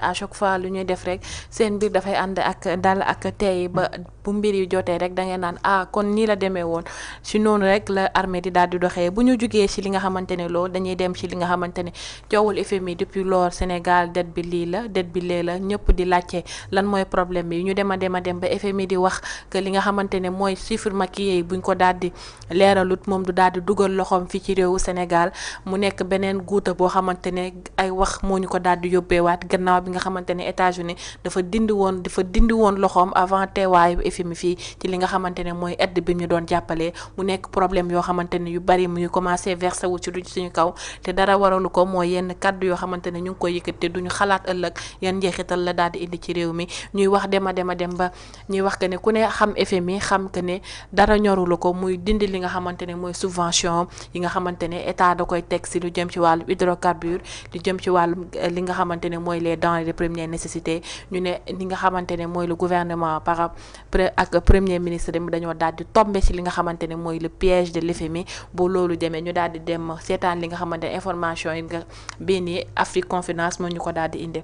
à chaque fois lu ñuy def rek seen mbir dafay ànd ak dal ak tey ba bu mbir yi jotee rek da ngeen naan kon nii la demee woon si noonu rek la armée di daal di doxee bu ñu jugee si li nga xamante ne loolu dañuy dem si li nga xamante ne coowul FMI depuis lors Sénégal dette bi lii la dette bi lee la ñëpp di laajte lan mooy problème bi ñu dem a dem ba FMI di wax que li nga xamante ne mooy chiffre maquillé yi buñ ko daal di leeralut moom du daal di dugal loxoom fii ci réewu Sénégal mu nekk beneen guuta boo xamante ne ay wax moo ñu ko daal di yóbbeewaat gannaaw nga xamante ne États-Unis dafa dindi woon loxoom avant teewaayu FMI fii ci li nga xamante ne mooy aide bi ñu doon jàppalee mu nekk problème yoo xamante ne yu bari mu ngi commencé versé wu ci suñu kaw te dara waralu ko mooy yenn kaddu yoo xamante ne ñu ngi koy yëkkati te duñu xalaat ëllëg yan njeexital la daal di indi ci réew mi ñuy wax dem ba ñuy wax que ne ku ne xam FMI xam que ne dara ñorulu ko muy dindi li nga xamante ne mooy subvention yi nga xamante ne état da koy teg si lu jëm ci wàllu hydrocarbure lu jëm ci wàllu li nga xamante ne mooy les denrées de première nécessité ñu ne li nga xamante ne mooy le gouvernement ak premier ministre dem dañoo daal di tombé ci li nga xamante ne mooy le piège de l'FMI bu loolu demee ñu daal di dem seetaan li nga xamante ne information yi nga bii nii Afrique Confidence moo ñu ko daal di indi.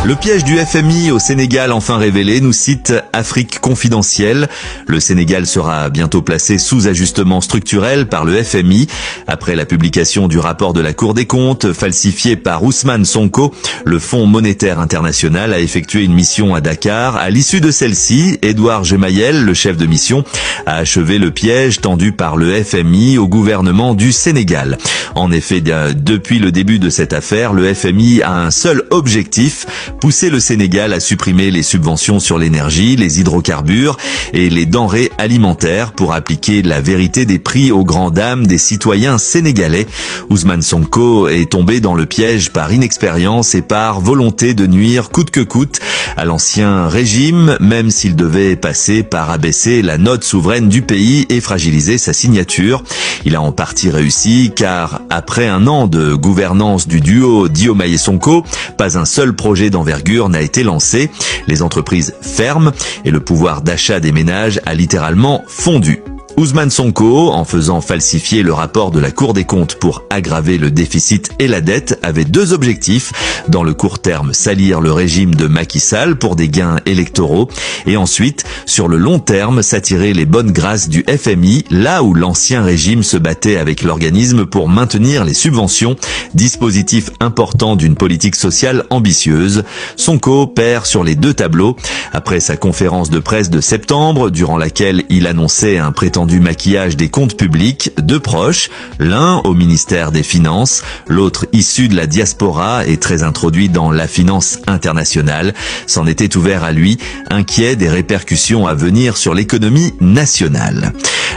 Le piège du FMI au Sénégal enfin révélé, nous cite Afrique Confidentielle. Le Sénégal sera bientôt placé sous ajustement structurel par le FMI. Après la publication du rapport de la Cour des comptes, falsifié par Ousmane Sonko, le Fonds monétaire international a effectué une mission à Dakar. À l'issue de celle-ci, Edouard Gemayel, le chef de mission, a achevé le piège tendu par le FMI au gouvernement du Sénégal. En effet, depuis le début de cette affaire, le FMI a un seul objectif: pousser le Sénégal à supprimer les subventions sur l'énergie, les hydrocarbures et les denrées alimentaires pour appliquer la vérité des prix aux grandes dames des citoyens sénégalais. Ousmane Sonko est tombé dans le piège par inexpérience et par volonté de nuire coûte que coûte à l'ancien régime, même s'il devait passer par abaisser la note souveraine du pays et fragiliser sa signature. Il a en partie réussi car après un an de gouvernance du duo Diomaye Sonko, pas un seul projet d'envergure n'a été lancé. Les entreprises ferment et le pouvoir d'achat des ménages a littéralement fondu. Ousmane Sonko, en faisant falsifier le rapport de la Cour des comptes pour aggraver le déficit et la dette, avait deux objectifs. Dans le court terme, salir le régime de Macky Sall pour des gains électoraux et ensuite, sur le long terme, s'attirer les bonnes grâces du FMI, là où l'ancien régime se battait avec l'organisme pour maintenir les subventions, dispositif important d'une politique sociale ambitieuse. Sonko perd sur les deux tableaux. Après sa conférence de presse de septembre, durant laquelle il annonçait un prétendu du maquillage des comptes publics, deux proches, l'un au ministère des Finances, l'autre issu de la diaspora et très introduit dans la finance internationale, s'en était ouvert à lui, inquiet des répercussions à venir sur l'économie nationale.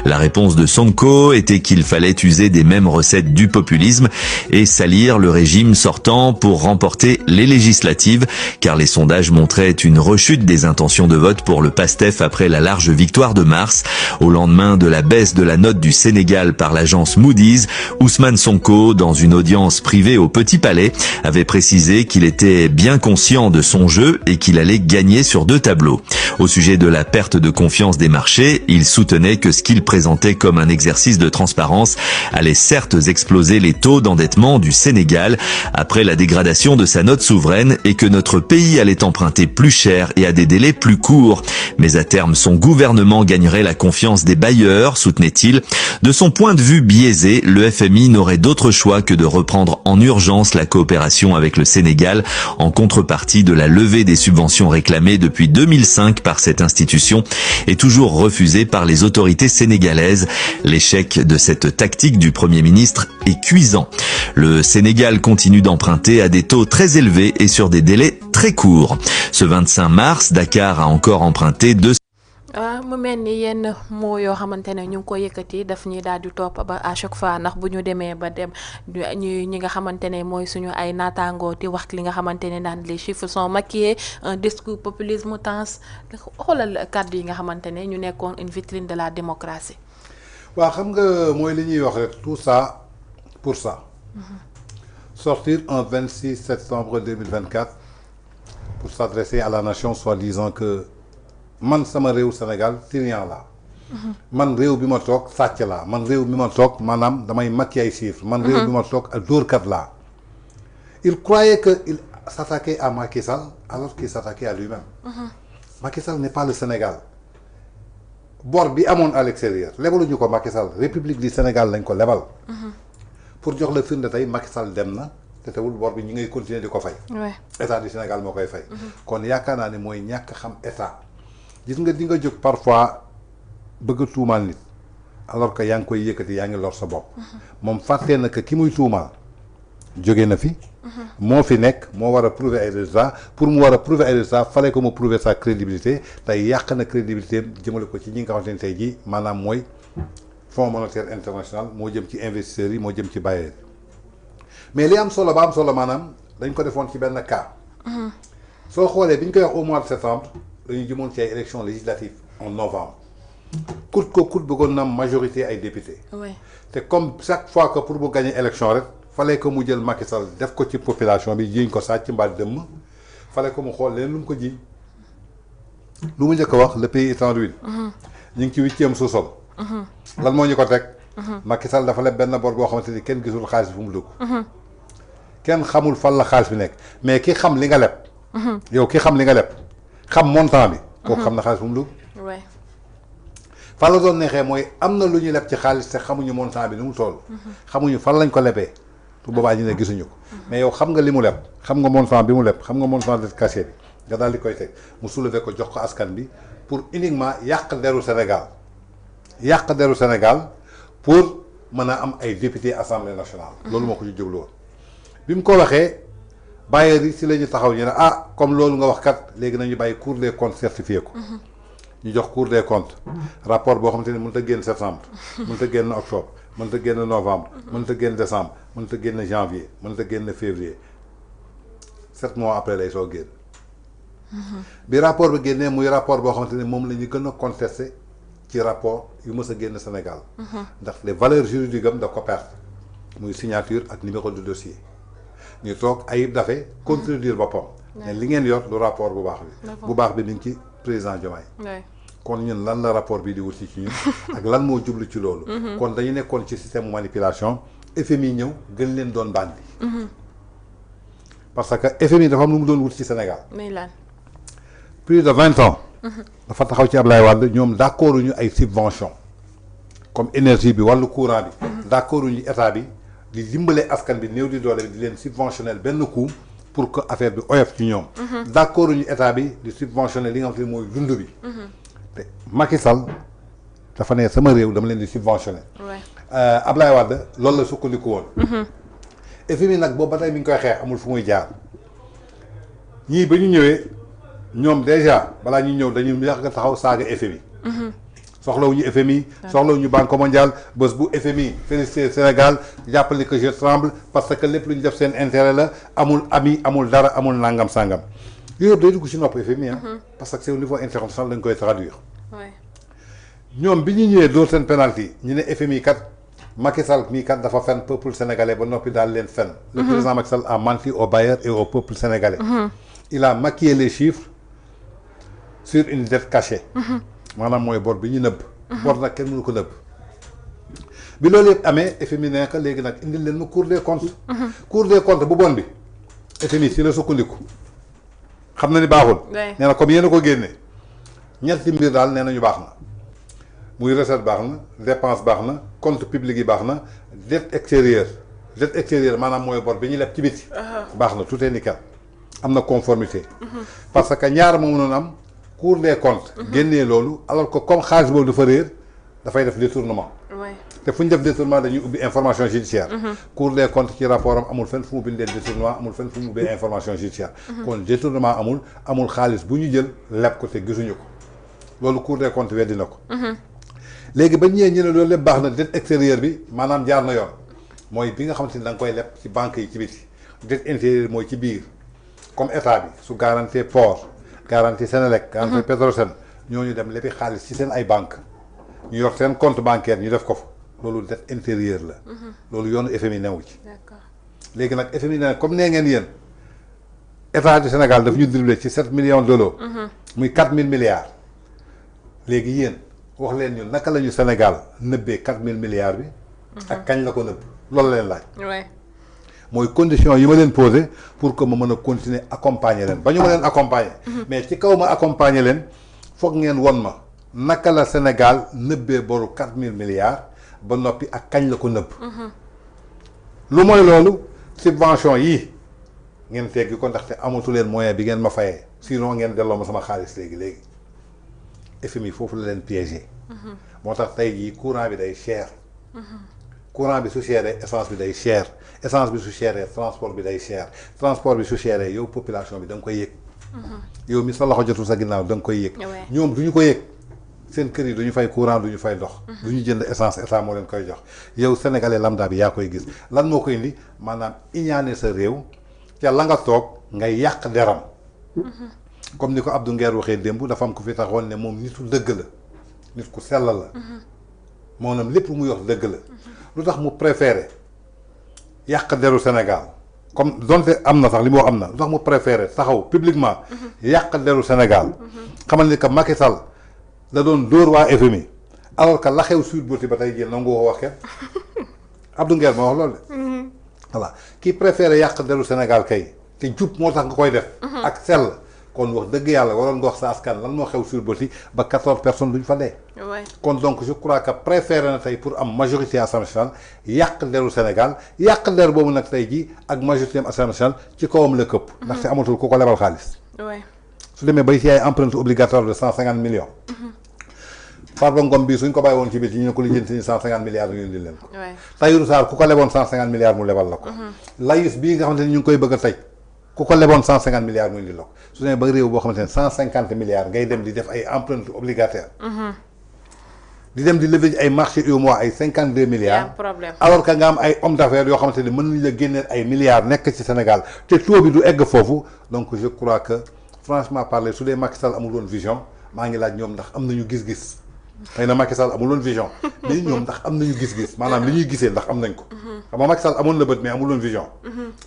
La réponse de Sonko était qu'il fallait user des mêmes recettes du populisme et salir le régime sortant pour remporter les législatives, car les sondages montraient une rechute des intentions de vote pour le PASTEF après la large victoire de mars. Au lendemain de la baisse de la note du Sénégal par l'agence Moody's, Ousmane Sonko, dans une audience privée au Petit Palais, avait précisé qu'il était bien conscient de son jeu et qu'il allait gagner sur deux tableaux. Au sujet de la perte de confiance des marchés, il soutenait que ce qu'il présentait comme un exercice de transparence allait certes exploser les taux d'endettement du Sénégal après la dégradation de sa note souveraine et que notre pays allait emprunter plus cher et à des délais plus courts. Mais à terme, son gouvernement gagnerait la confiance des bailleurs, soutenait-il. De son point de vue biaisé, le FMI n'aurait d'autre choix que de reprendre en urgence la coopération avec le Sénégal en contrepartie de la levée des subventions réclamées depuis 2005 par cette institution et toujours refusée par les autorités sénégalaises. L'échec de cette tactique du Premier ministre est cuisant. Le Sénégal continue d'emprunter à des taux très élevés et sur des délais très courts. Ce 25 mars, Dakar a encore emprunté 2 mu mel ni yenn moo yoo xamante ne ñu ngi ko yëkkati daf ñuy daal di topp ba à chaque fois ndax bu ñu demee ba dem ñi nga xamante ne mooy suñu ay naataangoo di wax li nga xamante ne daan les chiffres sont maquillés un discours populisme tense xoolal kàddu yi nga xamante ne ñu nekkoon une vitrine de la démocratie. waaw xam nga mooy li ñuy wax rek tout ça pour ça. Sortir un 26 septembre 2024 pour s'adresser à la nation soi-disant que man sama réew Sénégal tyran la man réew bi ma toog sàcc la man réew bi ma toog maanaam damay makki ay chiffres man réew bi ma toog ak dóorkat la il croyait qu'il s'attaquait à Macky Sall alors qu'il s'attaquait à lui-même. Macky Sall n'est pas le Sénégal. Bor bi amoon à l'extérieur lebaluñu ko Macky Sall République du Sénégal lañ ko lebal. pour jox la firnde tey Macky Sall dem na te teewul bor bi ñu ngay continuer di ko fay. état du Sénégal moo koy fay. kon yaakaar naa ne mooy ñàkk xam état. gis nga di nga jóg parfois bëgg a tuumaal nit alors que yaa ngi koy yëkkati yaa ngi lor sa bopp. moom fàttee na que ki muy tuumaal jóge na fi. moo fi nekk moo war a prouver ay résultats pour mu war a prouver ay résultats fallait que mu prouver sa crédibilité tey yàq na crédibilité jëmale ko ci ñi nga xamante ne tey jii maanaam mooy Fonds monétaire international moo jëm ci investisseurs yi moo jëm ci bailleurs yi mais li am solo ba am solo maanaam dañ ko defoon ci benn cas. soo xoolee bi ñu koy wax au mois de septembre dañu jëmoon ci ay élections législatives en novembre coûte que coûte bëggoon na majorité ay députés. te comme chaque fois que pour mu gagner élection rek. fallait que mu jël Macky Sall def ko ci population bi jiiñ ko sàcc mbaa dëmm fallait que mu xool leen lu mu ko jiiñ lu mu njëkk a wax le pays est en ruine. ñu ngi ci 8e sous-sol. lan moo ñu ko teg. Macky Sall dafa leb benn bor boo xamante ni kenn gisul xaalis fu mu dugg. kenn xamul fan la xaalis bi nekk mais ki xam li nga leb. yow ki xam li nga leb xam montant bi. kooku xam na xaalis fu mu dugg. fan la doon neexee mooy am na lu ñu leb ci xaalis te xamuñu montant bi nu mu toll. xamuñu fan lañ ko lebee. su boobaa ñu ne gisuñu ko mais yow xam nga li mu leb xam nga montant bi mu leb xam nga montant de cachet bi nga daal di koy teg mu soulever ko jox ko askan bi pour uniquement yàq deru Sénégal pour mën a am ay député assemblée nationale. loolu moo ko ci jublu woon bi mu ko waxee bailleurs yi si la ñu taxaw ñu ne comme loolu nga wax kat léegi nañu bàyyi Cour des comptes certifié ko. ñu jox Cour des comptes rapport boo xamante ni mënut a génn septembre mënut a génn octobre mënut a génn novembre mënut a génn décembre mënut a génn janvier mënut a génn février 7 mois après lay soo génn bi rapport bi génnee muy rapport boo xamante ni moom la ñu gën a contesté ci rapport yu mës a génn Sénégal ndax les valeurs juridiques am da ko perte muy signature ak numéro de dossier ñu toog Ayib Daffé contredire boppam ne li ngeen yor du rapport bu baax bi mi ngi ci président Diomaye kon ñun lan la rapport bi di wuti ci ñun ak lan moo jublu ci loolu kon dañu nekkoon ci système manipulation FMI ñëw gën leen doon bandi parce que FMI dafa am lu mu doon wut ci Sénégal plus de 20 ans dafa taxaw ci Ablaye Wade ñoom d'accord ñu ay subvention comme énergie bi wàllu courant bi d'accord ñu état bi di dimbale askan bi néew di doole bi di leen subventionner benn coût pour que affaire bi oyof ci ñoom d'accord ñu état bi di subventionner li nga xam te ne mooy dund bi te Macky Sall dafa ne sama réew dama leen di subventionner Ablaye Wade loolu la sukkandiku woon FMI nag boobu ba tey mi ngi koy xeex amul fu muy jaar ñii ba ñu ñëwee ñoom déjà balaa ñuy ñëw dañu yàq nga taxaw saaga FMI soxlawuñu FMI soxlawuñu Banque mondiale bés bu FMI félicité Sénégal jàppale que je tremble parce que lépp lu ñu def seen intérêt la amul ami amul dara amul nangam sangam yooyu yëpp day dugg ci nopp FMI parce que c'est au niveau international dañ koy traduire ñoom bi ñu ñëwee dóor seen penalty ñu ne FMI kat Macky Sall mii kat dafa fen peuple sénégalais ba noppi daal leen fen le président Macky Sall a menti aux bailleurs et au peuple sénégalais il a maquillé les chiffres sur une dette cachée maanaam mooy bor bi ñu nëbb bor nag kenn mënu ko nëbb bi loolu yëpp amee FMI nekk léegi nag indil leen ma Cour des comptes Cour des comptes bu bon bi FMI si la sukkandiku xam na ni baaxul nee na comme yéen a ko génne ñetti mbir daal nee nañu baax na muy recette baax na dépense baax na compte public yi baax na dette extérieure maanaam mooy bor bi ñu leb ci biti baax na tout est nickel am na conformité parce que ñaar moo mënoon am Cour des comptes génnee loolu alors que comme xaalis boobu dafa réer dafay def détournement te fu ñu def détournement dañuy ubbi information judiciaire Cour des comptes ci rapport am amul fenn fu mu bindee détournement amul fenn fu mu ubbee information judiciaire kon détournement amul xaalis bu ñu jël leb ko te gisuñu ko loolu Cour des comptes weddi na ko léegi ba ñëwee ñu ne loolu lépp baax na dette extérieure bi maanaam jaar na yoon mooy bi nga xamante ni da nga koy leb ci banque yi ci biti dette intérieure mooy ci biir comme état bi su garantie port garantie Sénélec garantie Petrosen ñooñu dem lebi xaalis ci seen ay banque ñu yor seen compte bancaire ñu def ko fa loolu dette intérieure la loolu yoonu FMI newu ci léegi nag FMI ne comme nee ngeen yéen état du Sénégal daf ñu dribblé ci 7 millions d'euros muy 4000 milliards léegi yéen wax leen ñu naka la ñu Sénégal nëbbee 4000 milliards bi ak kañ la ko nëbb loolu leen laaj mooy condition yi ma leen posé pour que ma mën a continuer accompagner leen ba ñu ma leen accompagner. mais ci kaw ma accompagner leen foog ngeen won ma naka la Sénégal nëbbee boru 4000 milliards ba noppi ak kañ la ko nëbb. lu mooy loolu subvention yi ngeen teggi ko ndaxte amatu leen moyen bi ngeen ma fayee sinon ngeen delloo ma sama xaalis léegi FMI foofu la leen piégé. moo tax tey jii courant bi day cher. courant bi su chéré essence bi day cher essence bi su chéré transport bi day cher transport bi su chéré yow population bi da nga koy yëg. yow mi sa loxo jotul sa ginnaaw da nga koy yëg. ñoom du ñu ko yëg seen kër yi du ñu fay courant du ñu fay ndox. du ñu jënd essence état moo leen koy jox yow sénégalais lambda bi yaa koy gis lan moo koy indi maanaam iñaane sa réew ca la nga toog ngay yàq deram. comme ni ko Abdou Nguer waxee démb dafa am ku fi taxoon ne moom nitu dëgg la nit ku sell la. maanaam lépp lu muy wax dëgg la. lu tax mu préféré yàq deru Sénégal comme donte am na sax li mu wax am na lu tax mu préféré taxaw publiquement yàq deru Sénégal. xamal ni que Macky Sall da doon dóor waa FMI alors que la xew Sweet Beauté ba tey jii nangu ko wax kenn Abdou Nguer ma wax loolu de. voilà kii préféré yàq deru Sénégal kay te jub moo tax nga koy def. ak sell. kon wax dëgg yàlla waroon nga wax sa askan lan moo xew Sweet Beauté ba 14 personnes duñ fa dee. kon donc je crois que préféré na tey pour am majorité Assemblée nationale yàq deru Sénégal yàq der boobu nag tey jii ak majorité am Assemblée nationale ci kawam la këpp. ndaxte amatul ku ko lebal xaalis. su demee bay si ay empreinte obligatoire de 150 millions. Farba Ngom bii suñ ko bàyyi woon ci biir ñu ne ko lijjanti ni 150 milliards ñu indi leen ko. Tahirou Sarr ku ko leboon 150 milliards mu lebal la ko. Layus bii nga xamante ni ñu ngi koy bëgg a tëj. ku ko leboon 150 milliards mu indi la ko su ne ba réew boo xamante ne 150 milliards ngay dem di def ay emprunte obligataire di dem di lever ay marché UEMOA ay 52 milliards alors que nga am ay hommes d'affaires yoo xamante ne mën nañu la génneel ay milliards nekk ci Sénégal te taux bi du egg foofu donc je crois que franchement parler su dee Macky Sall amul woon vision maa ngi laaj ñoom ndax am nañu gis-gis xëy na Macky Sall amul woon vision mais ñoom ndax am nañu gis-gis maanaam li ñuy gisee ndax am nañ ko xam nga Macky Sall amoon na bët mais amul woon vision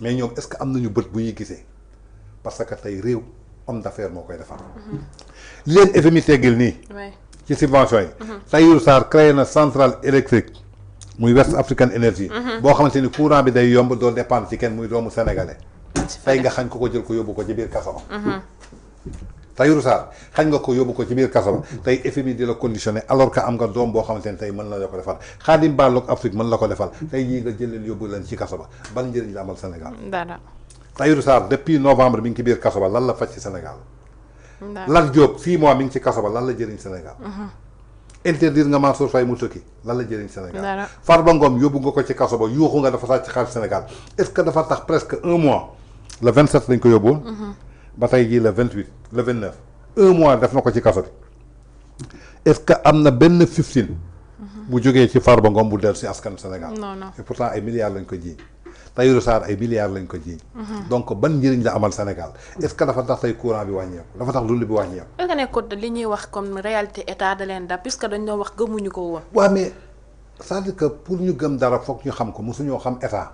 mais ñoom est-ce que am nañu bët bu ñuy gisee parce que tey réew homme d'affaires moo koy defar li leen FMI teggil nii ci subvention yi Tahirou Sarr créé na centrale électrique muy West African Energy boo xamante ni courant bi day yomb doo dépendre ci kenn muy doomu sénégalais tey nga xañ ko jël ko yóbbu ko ci biir kaso ba Tahirou Sarr xañ nga ko yóbbu ko ci biir kaso ba tey FMI di la conditionné alors que am nga doom boo xamante ne tey mën na la ko defal Khadim Ballouk Afrique mën la ko defal tey jii nga jël leen yóbbu leen ci kaso ba ban njëriñ la amal Sénégal Tahirou Sarr depuis novembre mi ngi ci biir kaso ba lan la faj ci Sénégal Lat Diop 6 mois mi ngi ci kaso ba lan la jëriñ Sénégal interdire nga Mansour Faye mu tëkki lan la jëriñ Sénégal Farba Ngom yóbbu nga ko ci kaso ba yuuxu nga dafa sàcc xaalis Sénégal est-ce que dafa tax presque un mois le 27 lañ ko yóbbuwoon ba tey jii le 28 le 29 un mois def na ko ci kaso bi est-ce que am na benn 15 bu jógee ci Farba Ngom bu dellu si askan Sénégal et pourtant ay milliards lañ ko jiiñ Tahirou Sarr ay milliards lañ ko jiiñ donc ban njëriñ la amal Sénégal est-ce que dafa tax tey courant bi wàññeeku dafa tax dund bi wàññeeku est-ce que nekkul li ñuy wax comme réalité état da leen da puisque dañ doon wax gëmuñu ko woon waaw mais c'est-à-dire que pour ñu gëm dara foog ñu xam ko mosuñoo xam état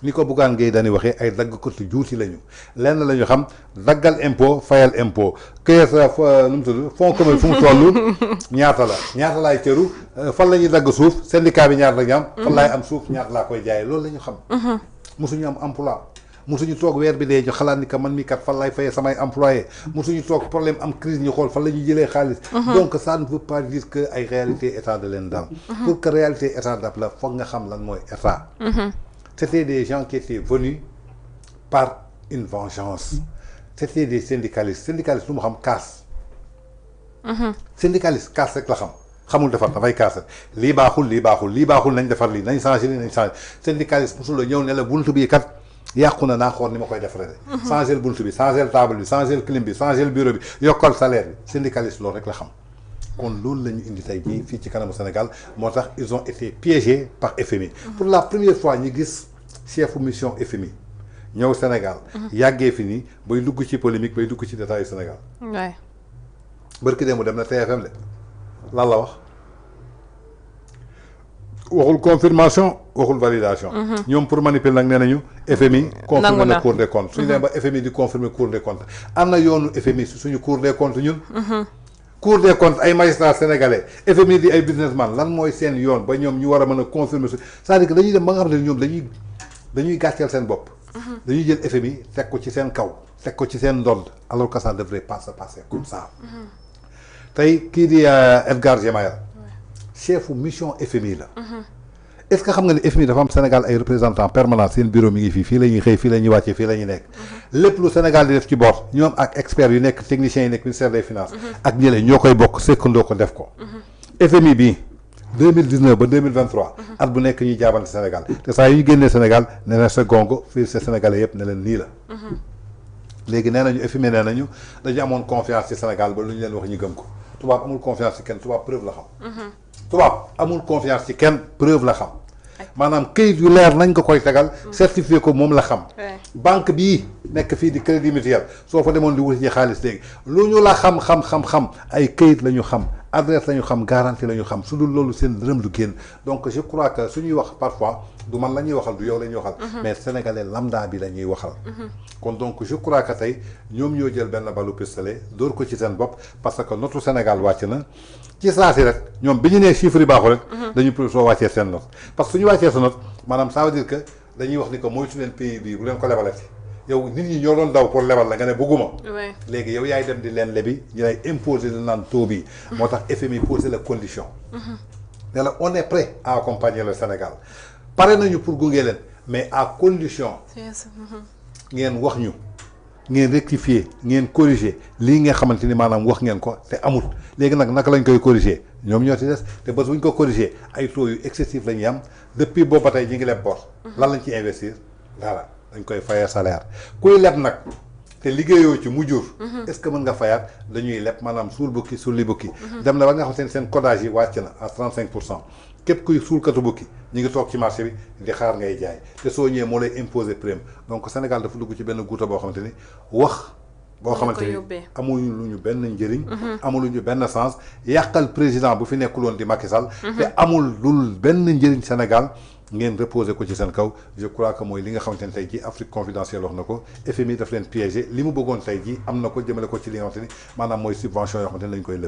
ni ko Bougane Gueye Dany waxee ay daggkatu juuti lañu lenn la ñu xam daggal impôt fayal impôt këye sa nu mu tudd fonds commun fu mu toll ñaata laay cëru fan la ñuy dagg suuf syndicat bi ñaata la ñu am fan laay am suuf ñaata laa koy jaayee loolu la ñu xam mosuñu am emploi mosuñu toog weer bi dee ñu xalaat ni que man mi kat fan laay fayee samay employé mosuñu toog problème am crise ñu xool fan la ñuy jëlee xaalis donc ça ne veut pas dire que ay réalité état de leen dal pour que réalité état daf la foog nga xam lan mooy état c'était des gens qui étaient venus par une vengeance c'était des syndicalistes lu mu xam casse syndicaliste casse rek la xamul defar dafay casse lii baaxul nañ defar lii nañ changé syndicaliste mosul la ñëw ne la buntu bii kat yàqu na naa xool ni ma koy defaree de changé buntu bi changé table bi changé clim bi changé bureau bi yokkal salaire bi syndicaliste loolu rek la xam kon loolu la ñu indi tey jii fii ci kanamu Sénégal moo tax ils ont été piégés par FMI pour la première fois ñu gis chefu mission FMI ñëw Sénégal yàggee fi nii bay dugg ci polémique bay dugg ci détail yu Sénégal bërki dee mu dem na TFM de lan la wax waxul confirmation waxul validation ñoom pour manipuler nag nee nañu FMI confirmer na Cour des comptes suñu dem ba FMI di confirmer Cour des comptes am na yoonu FMI suñu Cour des comptes ñun Cour des comptes ay magistrats sénégalais FMI di ay businessman lan mooy seen yoon ba ñoom ñu war a mën a confirmer c'est-à-dire que dañuy dem ba nga xam ne ñoom dañuy dañuy gàcceel seen bopp. dañuy jël FMI teg ko ci seen kaw teg ko ci seen ndodd alors que ça ne devrait pas se passer comme ça. tey kii di Edgar Gemayel chef mission FMI la. est-ce que xam nga ne FMI dafa am Sénégal ay représentants permanents seen bureau mi ngi fii la ñuy xëy fii la ñuy wàccee fii la ñuy nekk. lépp lu Sénégal di def ci boor ñoom ak experts yu nekk techniciens yi nekk ministère des finances. ak ñële ñoo koy bokk sekkandoo ko def ko. FMI bii 2019 ba 2023. at bu nekk ñuy jaabante Sénégal te saa yu ñu génnee Sénégal nee na sa gongo fii sa Sénégalais yëpp ne leen nii la. léegi nee nañu FMI nee nañu dañu amoon confiance ci Sénégal ba lu ñu leen wax ñu gëm ko tubaab amul confiance ci kenn tubaab preuve la xam. tubaab amul confiance ci kenn preuve la xam. maanaam këyit yu leer nañ ko koy tegal certifié ko moom la xam. banque bii nekk fii di crédit mutuel soo fa demoon di wuti ci xaalis léegi lu ñu la xam ay këyit la ñu xam adresse la ñu xam garantie la ñu xam su dul loolu seen dërëm du génn donc je crois que suñuy wax parfois du man la ñuy waxal du yow la ñuy waxal. mais sénégalais lambda bi la ñuy waxal. kon donc je crois que tey ñoom ñoo jël benn balu pistolet dóor ko ci seen bopp parce que notre Sénégal wàcc na ci saa si rek ñoom bi ñu nee chiffre yi baaxul rek. dañu pour soo wàccee seen note parce que suñu wàccee sa note maanaam ça veut dire que dañuy wax ni que moytu leen pays bii bu leen ko lebalati yow nit ñi ñoo doon daw pour lebal la nga ne bëgguma. léegi yow yaay dem di leen lebi ñu lay imposer li naan taux bi. moo tax FMI poser la condition. ne la on est prêt à accompagner le Sénégal pare nañu pour gunge leen mais à condition. ngeen wax ñu ngeen rectifier ngeen corriger lii nga xamante ni maanaam wax ngeen ko te amul léegi nag naka lañ koy corriger ñoom ñoo ci des te bés bu ñu ko corriger ay taux yu excessif la ñuy am depuis boobu ba tey ñu ngi leb bor. lan lañ ci investir dara dañ koy fayee salaire kuy leb nag te liggéeyoo ci mu jur. est-ce que mën nga fayaat dañuy leb maanaam suul bukki sulli bukki. dem na ba nga xam seen codage yi wàcc na à 35%. képp kuy suulkatu bukki ñu ngi toog ci marché bi di xaar ngay jaay te soo ñëwee moo lay imposer prime donc Sénégal dafa dugg ci benn guuta boo xamante ni wax. boo xamante ni amuñu lu ñu benn njëriñ. amul lu ñu benn sens yàqal président bu fi nekkuloon di Macky Sall. te amul lul benn njëriñ Sénégal ngeen reposer ko ci seen kaw je crois que mooy li nga xamante ne tey jii Afrique confidentielle wax na ko FMI daf leen piégé li mu bëggoon tey jii am na ko jëmale ko ci li nga xamante ni maanaam mooy subvention yoo xamante ni lañ koy lëf